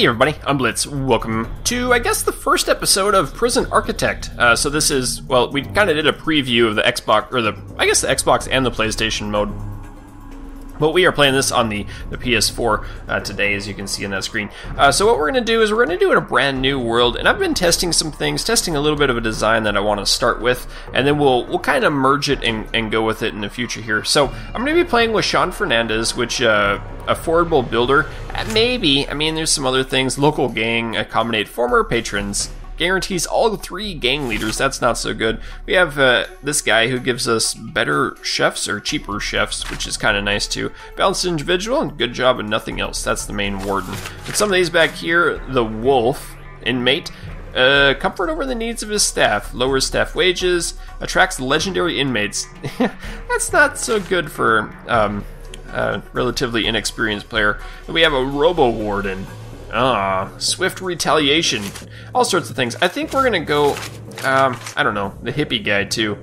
Hey everybody, I'm Blitz. Welcome to, I guess, the first episode of Prison Architect. So this is, well, we kind of did a preview of the Xbox, or the Xbox and the PlayStation mode. But we are playing this on the PS4 today, as you can see on that screen. So what we're going to do is we're going to do it in a brand new world, and I've been testing some things, testing a little bit of a design that I want to start with, and then we'll kind of merge it and go with it in the future here. So I'm going to be playing with Sean Fernandez, which affordable builder. Maybe, I mean, there's some other things. Local gang, accommodate former patrons. Guarantees all 3 gang leaders. That's not so good. We have this guy who gives us better chefs or cheaper chefs, which is kind of nice too. Balanced individual and good job and nothing else. That's the main warden. But some of these back here, the wolf inmate, comfort over the needs of his staff, lowers staff wages, attracts legendary inmates. That's not so good for a relatively inexperienced player. And we have a robo warden. Swift retaliation. All sorts of things. I think we're gonna go, I don't know, the hippie guy too.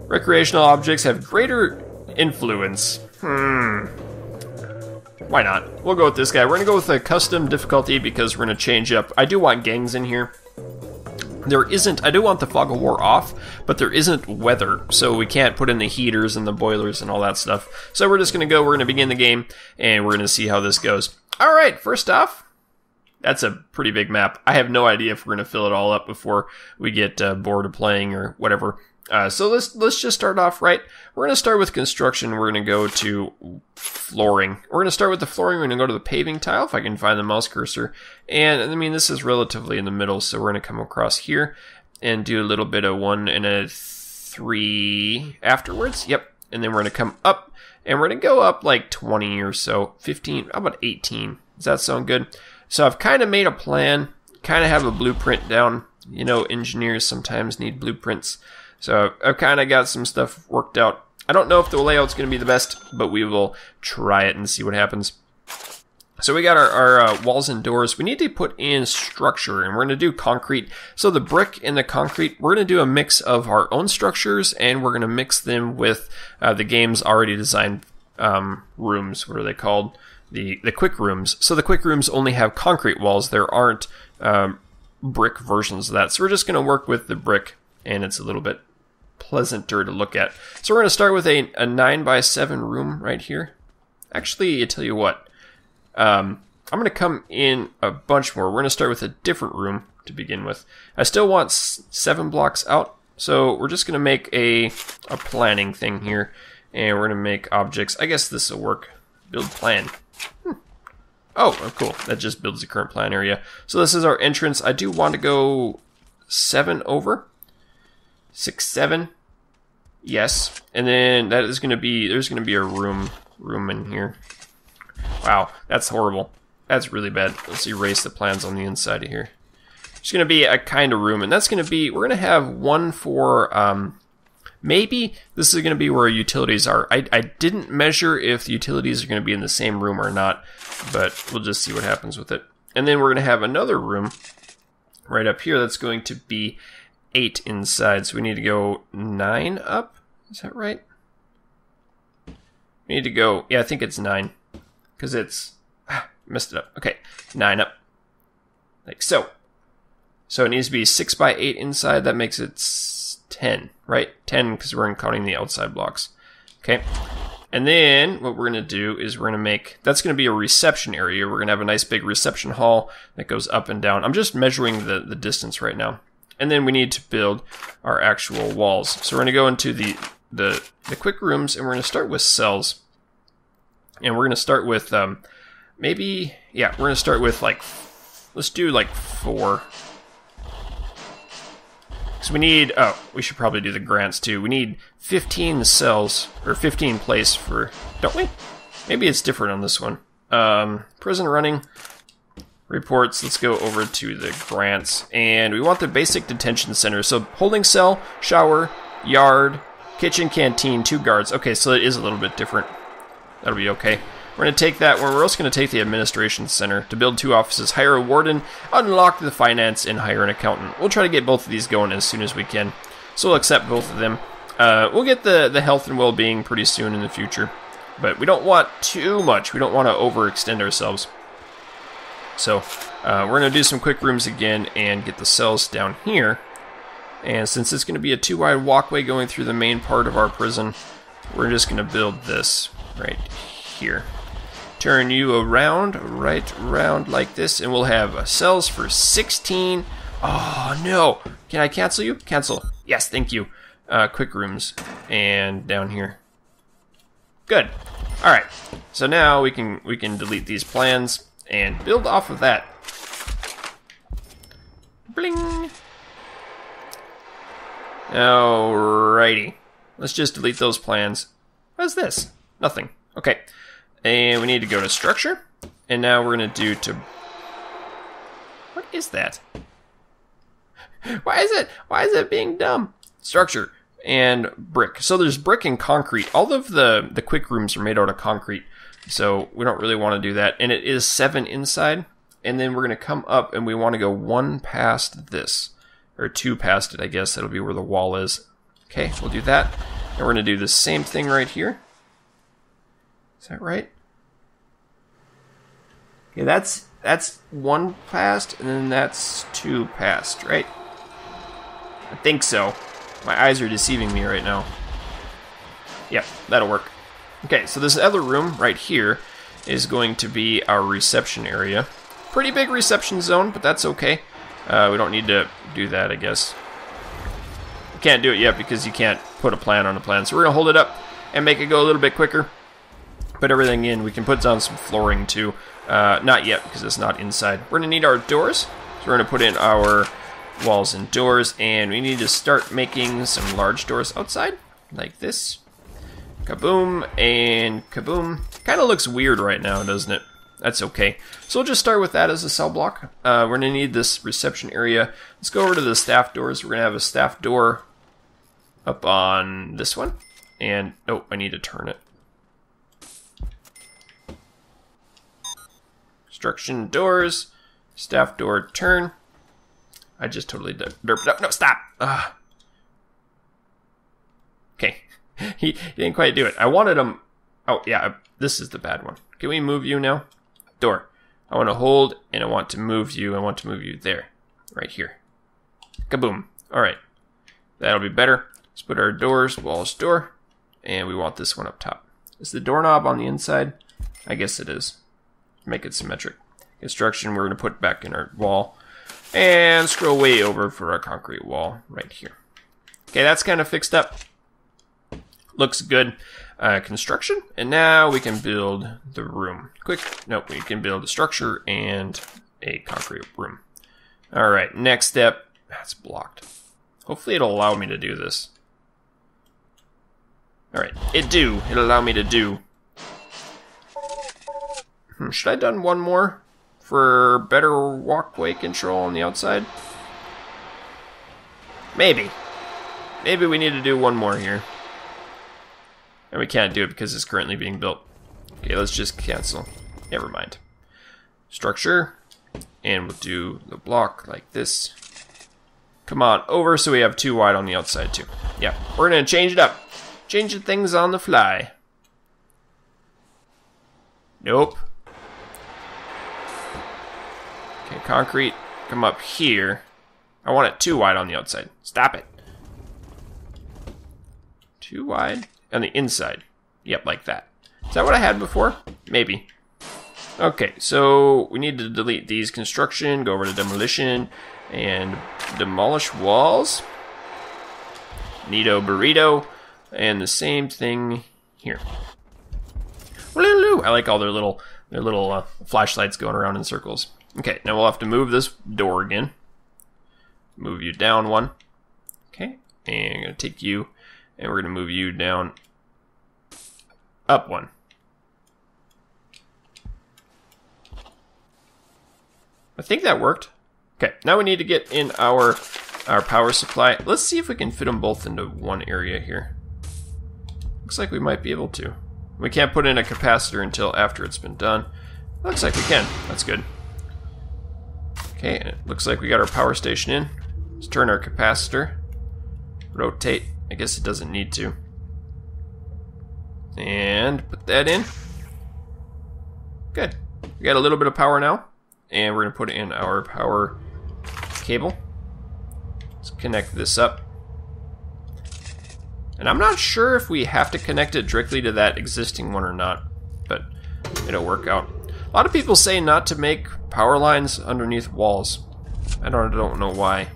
Recreational objects have greater influence. Why not? We'll go with this guy. We're gonna go with a custom difficulty because we're gonna change up. I do want gangs in here. There isn't, I do want the fog of war off, but there isn't weather, so we can't put in the heaters and the boilers and all that stuff. So we're just gonna go, we're gonna begin the game, and we're gonna see how this goes. Alright, first off, that's a pretty big map. I have no idea if we're going to fill it all up before we get bored of playing or whatever. So let's just start off right. We're going to start with construction. We're going to go to flooring. We're going to start with the flooring. We're going to go to the paving tile, if I can find the mouse cursor. And, I mean, this is relatively in the middle, so we're going to come across here and do a little bit of 1 and a 3 afterwards. Yep. And then we're going to come up. And we're going to go up like 20 or so, 15, how about 18? Does that sound good? So I've kind of made a plan, kind of have a blueprint down. You know, engineers sometimes need blueprints. So I've kind of got some stuff worked out. I don't know if the layout's going to be the best, but we will try it and see what happens. So we got our walls and doors. We need to put in structure, and we're going to do concrete. So the brick and the concrete, we're going to do a mix of our own structures, and we're going to mix them with the game's already designed rooms. What are they called? The quick rooms. So the quick rooms only have concrete walls. There aren't brick versions of that. So we're just going to work with the brick, and it's a little bit pleasanter to look at. So we're going to start with a 9x7 room right here. Actually, I tell you what. I'm going to come in a bunch more. We're going to start with a different room to begin with. I still want 7 blocks out, so we're just going to make a planning thing here, and we're going to make objects. I guess this will work. Build plan. Oh, cool. That just builds the current plan area. So this is our entrance. I do want to go 7 over. 6, 7. Yes. And then that is going to be, there's going to be a room in here. Wow, that's horrible. That's really bad. Let's erase the plans on the inside of here. There's going to be a kind of room, and that's going to be, we're going to have one for, maybe this is going to be where utilities are. I didn't measure if the utilities are going to be in the same room or not, but we'll just see what happens with it. And then we're going to have another room right up here that's going to be 8 inside, so we need to go 9 up. Is that right? We need to go, yeah, I think it's 9. Because it's, messed it up. Okay, 9 up. Like so. So it needs to be 6x8 inside. That makes it 10, right? 10 because we're counting the outside blocks. Okay. And then what we're going to do is we're going to make, that's going to be a reception area. We're going to have a nice big reception hall that goes up and down. I'm just measuring the distance right now. And then we need to build our actual walls. So we're going to go into the quick rooms, and we're going to start with cells. And we're going to start with, maybe, yeah, we're going to start with, like, let's do, like, 4. So we need, oh, we should probably do the grants, too. We need 15 cells, or 15 place for, don't we? Maybe it's different on this one. Prison running, reports, let's go over to the grants. And we want the basic detention center. So holding cell, shower, yard, kitchen, canteen, 2 guards. Okay, so it is a little bit different. That'll be okay. We're going to take that. We're also going to take the administration center to build 2 offices, hire a warden, unlock the finance, and hire an accountant. We'll try to get both of these going as soon as we can. So we'll accept both of them. We'll get the health and well-being pretty soon in the future. But we don't want too much. We don't want to overextend ourselves. So we're going to do some quick rooms again and get the cells down here. And since it's going to be a 2-wide walkway going through the main part of our prison, we're just going to build this right here. Turn you around, right around like this, and we'll have cells for 16. Oh no! Can I cancel you? Cancel. Yes, thank you. Quick rooms, and down here. Good. All right. So now we can delete these plans and build off of that. Bling. Alrighty. Let's just delete those plans. What's this? Nothing. Okay. And we need to go to structure. And now we're going to do to... What is that? Why is it being dumb? Structure and brick. So there's brick and concrete. All of the quick rooms are made out of concrete. So we don't really want to do that. And it is 7 inside. And then we're going to come up and we want to go 1 past this. Or 2 past it, I guess. That'll be where the wall is. Okay, we'll do that. And we're going to do the same thing right here. Is that right? Okay, that's 1 past, and then that's 2 past, right? I think so. My eyes are deceiving me right now. Yep, that'll work. Okay, so this other room right here is going to be our reception area. Pretty big reception zone, but that's okay. We don't need to do that, I guess. We can't do it yet because you can't put a plan on a plan. So we're going to hold it up and make it go a little bit quicker. Put everything in. We can put down some flooring too. Not yet because it's not inside. We're going to need our doors. So we're going to put in our walls and doors. And we need to start making some large doors outside. Like this. Kaboom and kaboom. Kind of looks weird right now, doesn't it? That's okay. So we'll just start with that as a cell block. We're going to need this reception area. Let's go over to the staff doors. We're going to have a staff door up on this one. And, oh, I need to turn it. Construction doors. Staff door turn. I just totally derped up. No, stop! Okay. He didn't quite do it. I wanted him... Oh, yeah, this is the bad one. Can we move you now? Door. I want to hold, and I want to move you. I want to move you there. Right here. Kaboom. Alright. That'll be better. Let's put our doors, walls, door. And we want this one up top. Is the doorknob on the inside? I guess it is. Make it symmetric. Construction, we're going to put back in our wall. And scroll way over for our concrete wall right here. Okay, that's kind of fixed up. Looks good. Construction, and now we can build the room. Nope, we can build a structure and a concrete room. Alright, next step. That's blocked. Hopefully it'll allow me to do this. Alright, it'll allow me to do. Should I have done one more for better walkway control on the outside? Maybe. Maybe we need to do one more here. And we can't do it because it's currently being built. Okay, let's just cancel. Never mind. Structure. And we'll do the block like this. Come on, over so we have 2 wide on the outside too. Yeah, we're going to change it up. Changing things on the fly. Nope. Okay, concrete. Come up here. I want it 2 wide on the outside. Stop it. 2 wide. On the inside. Yep, like that. Is that what I had before? Maybe. Okay, so we need to delete these construction, go over to demolition, and demolish walls. Neato burrito, and the same thing here. I like all their little flashlights going around in circles. Okay, now we'll have to move this door again. Move you down 1. Okay, and I'm going to take you, and we're going to move you down up 1. I think that worked. Okay, now we need to get in our power supply. Let's see if we can fit them both into one area here. Looks like we might be able to. We can't put in a capacitor until after it's been done. Looks like we can. That's good. Okay, and it looks like we got our power station in. Let's turn our capacitor. Rotate. I guess it doesn't need to. And put that in. Good. We got a little bit of power now. and we're going to put in our power cable. Let's connect this up. And I'm not sure if we have to connect it directly to that existing one or not, but it'll work out. A lot of people say not to make power lines underneath walls. I don't know why.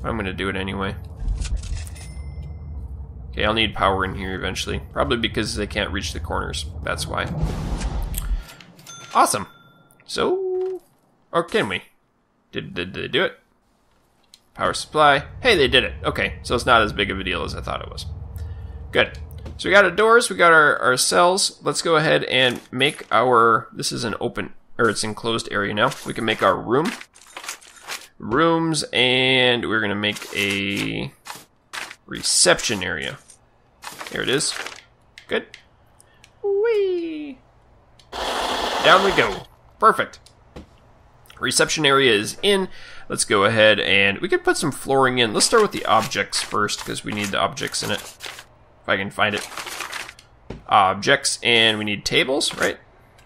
But I'm going to do it anyway. Okay, I'll need power in here eventually. Probably because they can't reach the corners. That's why. Awesome. So, or can we? Did they do it? Power supply. Hey, they did it. Okay, so it's not as big of a deal as I thought it was. Good. So we got our doors, we got our cells. Let's go ahead and make our, this is an open, or it's enclosed area now. We can make our rooms, and we're gonna make a reception area. There it is. Good. Whee! Down we go. Perfect. Reception area is in. Let's go ahead and we could put some flooring in. Let's start with the objects first because we need the objects in it. If I can find it. Objects, and we need tables, right?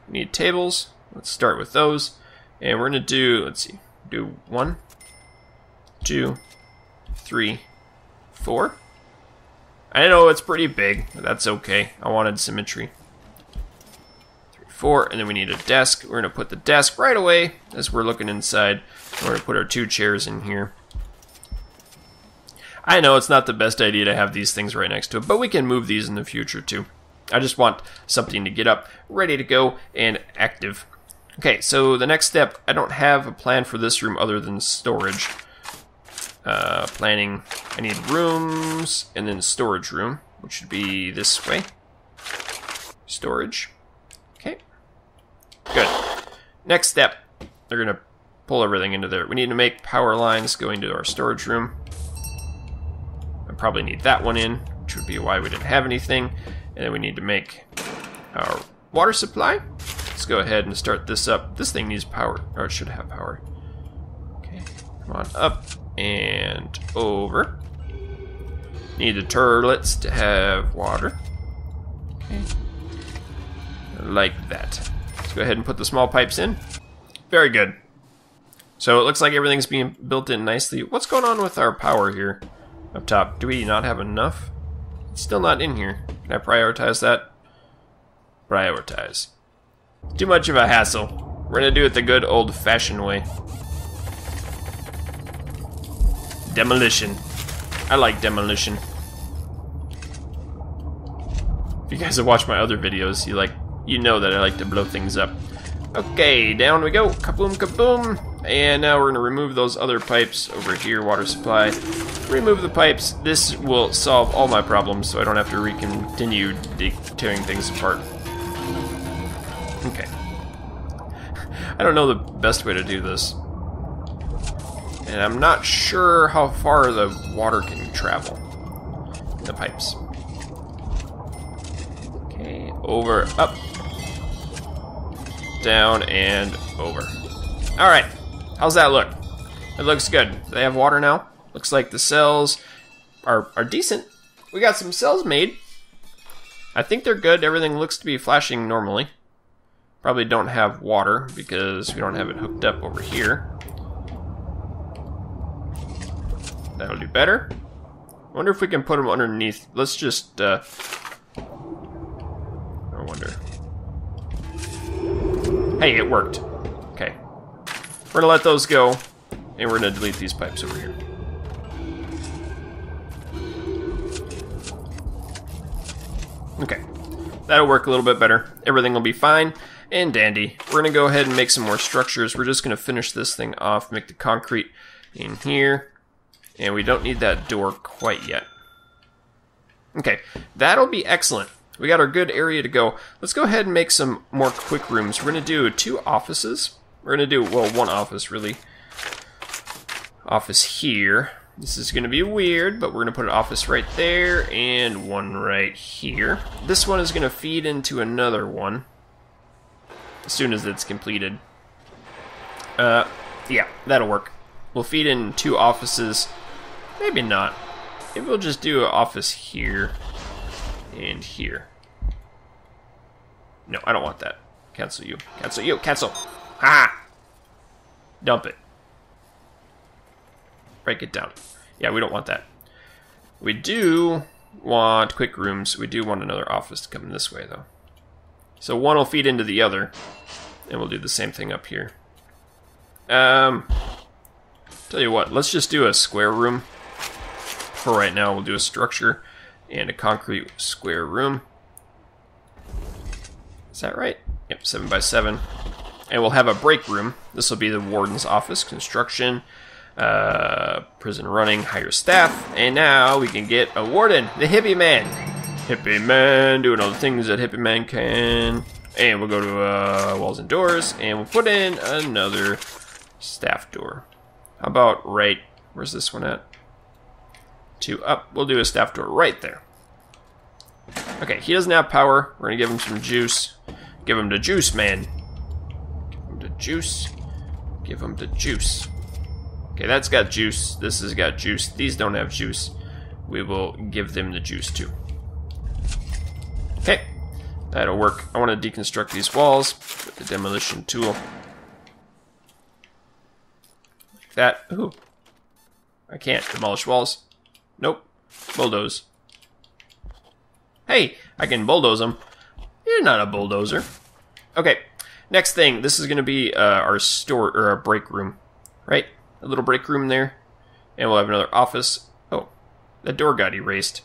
We need tables. Let's start with those. And we're going to do, let's see, do 1, 2, 3, 4. I know it's pretty big, but that's okay. I wanted symmetry. 3, 4, and then we need a desk. We're going to put the desk right away as we're looking inside. We're going to put our 2 chairs in here. I know it's not the best idea to have these things right next to it, but we can move these in the future too. I just want something to get up, ready to go, and active. Okay, so the next step, I don't have a plan for this room other than storage. Planning, I need rooms, and then storage room, which should be this way. Storage. Okay. Good. Next step, they're going to pull everything into there. We need to make power lines going to our storage room. I probably need that one in, which would be why we didn't have anything. And then we need to make our water supply. Let's go ahead and start this up. This thing needs power, or it should have power. Okay, come on up and over. Need the turlets to have water. Okay, like that. Let's go ahead and put the small pipes in. Very good. So it looks like everything's being built in nicely. What's going on with our power here up top? Do we not have enough? It's still not in here. Can I prioritize that? Prioritize. Too much of a hassle. We're gonna do it the good old-fashioned way. Demolition. I like demolition. If you guys have watched my other videos, you know that I like to blow things up. Okay, down we go. Kaboom, kaboom. And now we're going to remove those other pipes over here, water supply. Remove the pipes. This will solve all my problems, so I don't have to continue tearing things apart. Okay. I don't know the best way to do this. And I'm not sure how far the water can travel. The pipes. Okay, over, up. Down, and over. Alright. How's that look? It looks good. They have water now. Looks like the cells are decent. We got some cells made. I think they're good. Everything looks to be flashing normally. Probably don't have water because we don't have it hooked up over here. That'll do better. I wonder if we can put them underneath. Let's just, I wonder. Hey, it worked. Okay. We're gonna let those go, and we're gonna delete these pipes over here. Okay. That'll work a little bit better. Everything will be fine and dandy. We're gonna go ahead and make some more structures. We're just gonna finish this thing off, make the concrete in here. And we don't need that door quite yet. Okay, that'll be excellent. We got our good area to go. Let's go ahead and make some more quick rooms. We're going to do 2 offices. We're going to do, well, 1 office, really. Office here. This is going to be weird, but we're going to put an office right there and 1 right here. This one is going to feed into another one as soon as it's completed. Yeah, that'll work. We'll feed in 2 offices. Maybe not. Maybe we'll just do an office here and here. No, I don't want that. Cancel you. Cancel you. Cancel. Ah! Dump it. Break it down. Yeah, we don't want that. We do want quick rooms. We do want another office to come this way, though. So one will feed into the other, and we'll do the same thing up here. Tell you what, let's just do a square room. For right now, we'll do a structure and a concrete square room. Is that right? Yep, 7 by 7. And we'll have a break room. This will be the warden's office, construction, prison running, hire staff, and now we can get a warden, the hippie man. Hippie man doing all the things that hippie man can. And we'll go to walls and doors, and we'll put in another staff door. How about right, where's this one at? 2 up, we'll do a staff door right there. Okay, he doesn't have power, we're gonna give him some juice. Give him the juice, man. Give him the juice. Give him the juice. Okay, that's got juice. This has got juice. These don't have juice. We will give them the juice too. Okay, that'll work. I want to deconstruct these walls with the demolition tool. Like that. Ooh. I can't demolish walls. Nope. Bulldoze. Hey, I can bulldoze them. You're not a bulldozer. Okay, next thing. This is going to be our store or our break room, right? A little break room there, and we'll have another office. Oh, the door got erased.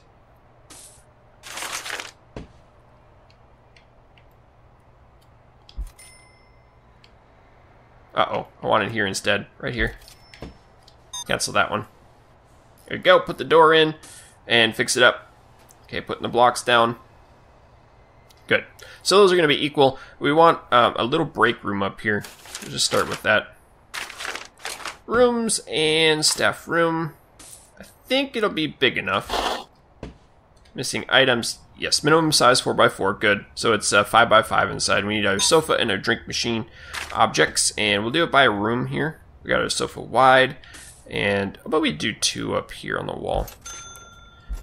Uh-oh, I want it here instead, right here. Cancel that one. There we go, put the door in, and fix it up. Okay, putting the blocks down. Good. So those are going to be equal. We want a little break room up here. We'll just start with that. Rooms and staff room. I think it'll be big enough. Missing items. Yes, minimum size 4x4. Good. So it's 5x5 inside. We need our sofa and a drink machine objects. And we'll do it by a room here. We got our sofa wide. And how about we do 2 up here on the wall?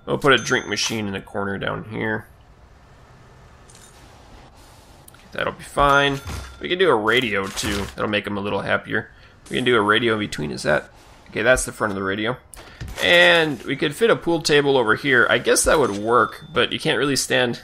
We'll put a drink machine in the corner down here. That'll be fine. We can do a radio too. That'll make them a little happier. We can do a radio in between. Is that? Okay, that's the front of the radio. And we could fit a pool table over here. I guess that would work, but you can't really stand...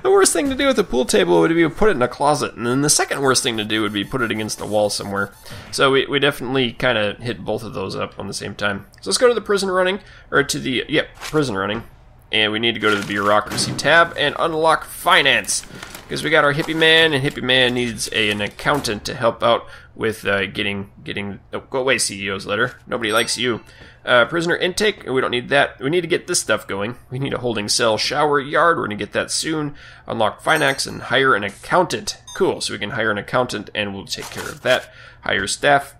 The worst thing to do with a pool table would be to put it in a closet. And then the second worst thing to do would be put it against the wall somewhere. So we definitely kind of hit both of those up on the same time. So let's go to the prison running, or to the, prison running. And we need to go to the bureaucracy tab and unlock finance. Because we got our hippie man, and hippie man needs an accountant to help out with getting. Oh, go away, CEO's letter. Nobody likes you. Prisoner intake. We don't need that. We need to get this stuff going. We need a holding cell, shower, yard. We're gonna get that soon. Unlock finance and hire an accountant. Cool. So we can hire an accountant, and we'll take care of that. Hire staff.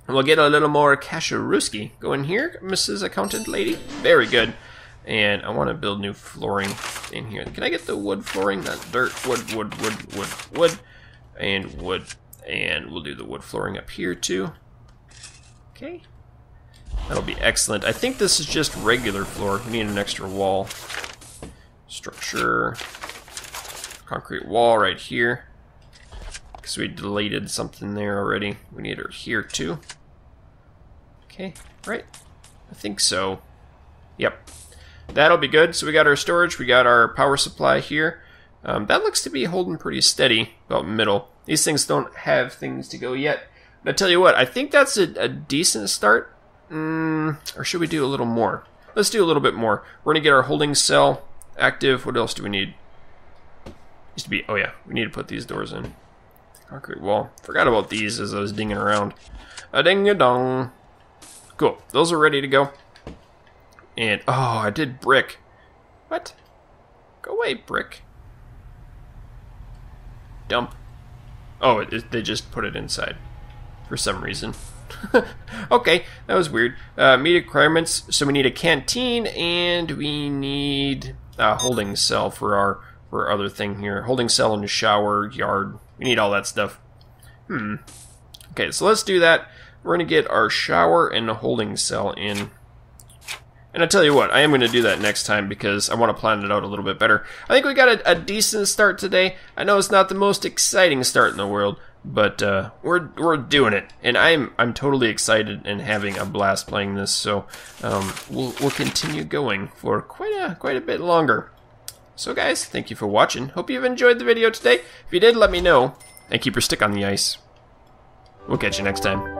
And we'll get a little more casheruski. Go in here, Mrs. Accountant Lady. Very good. And I want to build new flooring in here. Can I get the wood flooring? Not dirt. Wood. And wood. And we'll do the wood flooring up here too. Okay. That'll be excellent. I think this is just regular floor. We need an extra wall. Structure. Concrete wall right here. Because we deleted something there already. We need her here too. Okay, right. I think so. Yep. That'll be good. So we got our storage, we got our power supply here. That looks to be holding pretty steady, about middle. These things don't have things to go yet. But I tell you what, I think that's a decent start. Or should we do a little more? Let's do a little bit more. We're going to get our holding cell active. What else do we need? Used to be, oh yeah, we need to put these doors in. Concrete wall. Forgot about these as I was dinging around. A ding-a-dong. Cool. Those are ready to go. And, oh, I did brick. What? Go away, brick. Dump. Oh, they just put it inside. For some reason. Okay, that was weird. Meet requirements. So we need a canteen, and we need a holding cell for our other thing here. Holding cell and a shower, yard. We need all that stuff. Okay, so let's do that. We're going to get our shower and a holding cell in. And I tell you what, I am going to do that next time because I want to plan it out a little bit better. I think we got a decent start today. I know it's not the most exciting start in the world, But we're doing it, and I'm totally excited and having a blast playing this. So we'll continue going for quite a bit longer. So guys, thank you for watching. Hope you've enjoyed the video today. If you did, let me know, and keep your stick on the ice. We'll catch you next time.